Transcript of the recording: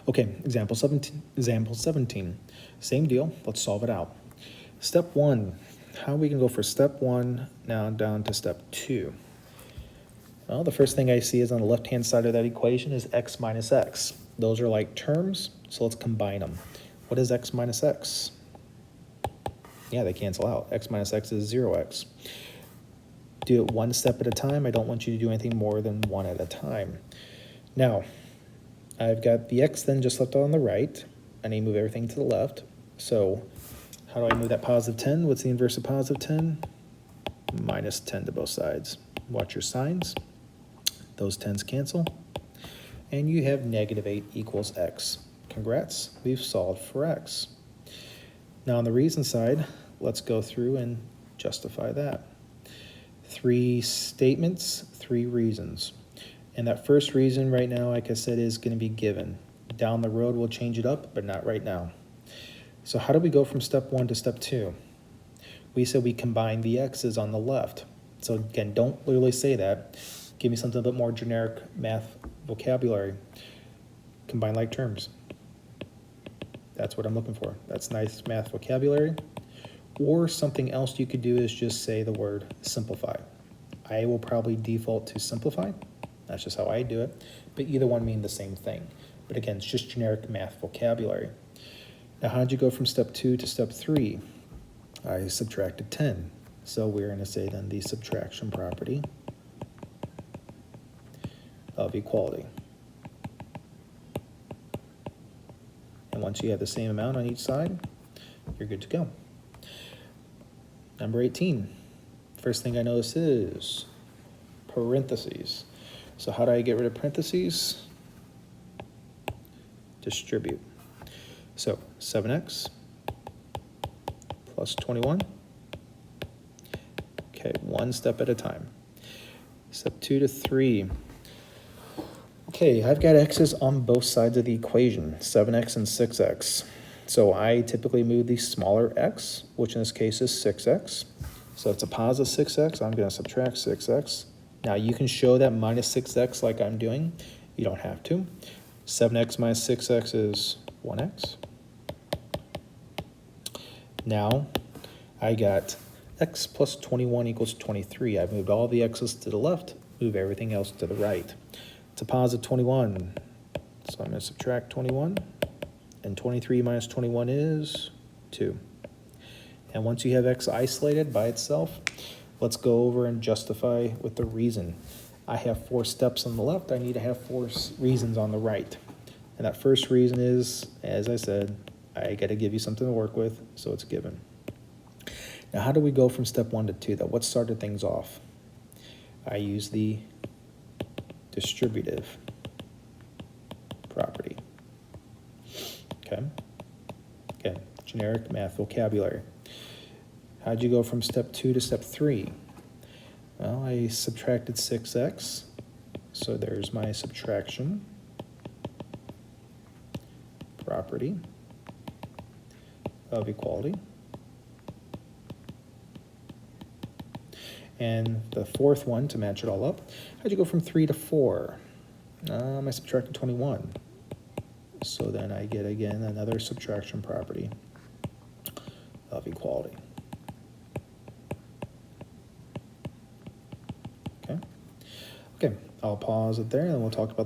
Okay, example 17. Same deal, let's solve it out. Step 1, how are we gonna go for step 1 now down to step 2? Well, the first thing I see is on the left-hand side of that equation is x minus x. Those are like terms, so let's combine them. What is x minus x? Yeah, they cancel out. X minus x is 0x. Do it one step at a time. I don't want you to do anything more than one at a time. Now, I've got the x then just left on the right. I need to move everything to the left. So how do I move that positive 10? What's the inverse of positive 10? Minus 10 to both sides. Watch your signs. Those 10s cancel. And you have negative 8 equals x. Congrats, we've solved for x. Now on the reason side, let's go through and justify that. 3 statements, 3 reasons. And that first reason right now, like I said, is going to be given. Down the road, we'll change it up, but not right now. So how do we go from step 1 to step 2? We said we combine the x's on the left. So again, don't literally say that. Give me something a bit more generic math vocabulary. Combine like terms. That's what I'm looking for. That's nice math vocabulary. Or something else you could do is just say the word simplify. I will probably default to simplify. That's just how I do it. But either one mean the same thing. But again, it's just generic math vocabulary. Now, how did you go from step 2 to step 3? I subtracted 10. So we're going to say then the subtraction property of equality. And once you have the same amount on each side, you're good to go. Number 18. First thing I notice is parentheses. So how do I get rid of parentheses? Distribute. So 7x plus 21. Okay, one step at a time. Step 2 to 3. Okay, I've got x's on both sides of the equation, 7x and 6x. So I typically move the smaller x, which in this case is 6x. So it's a positive 6x. I'm going to subtract 6x. Now you can show that minus 6x like I'm doing. You don't have to. 7x minus 6x is 1x. Now I got x plus 21 equals 23. I've moved all the x's to the left, move everything else to the right. It's a positive 21. So I'm going to subtract 21. And 23 minus 21 is 2. And once you have x isolated by itself, let's go over and justify with the reason. I have 4 steps on the left. I need to have 4 reasons on the right. And that first reason is, as I said, I got to give you something to work with, so it's given. Now, how do we go from step 1 to 2, though? What started things off? I use the distributive property. Okay. Again, generic math vocabulary. How'd you go from step 2 to step 3? Well, I subtracted 6x, so there's my subtraction property of equality. And the fourth one, to match it all up, how'd you go from 3 to 4? I subtracted 21. So then I get, again, another subtraction property of equality. Okay, I'll pause it there and we'll talk about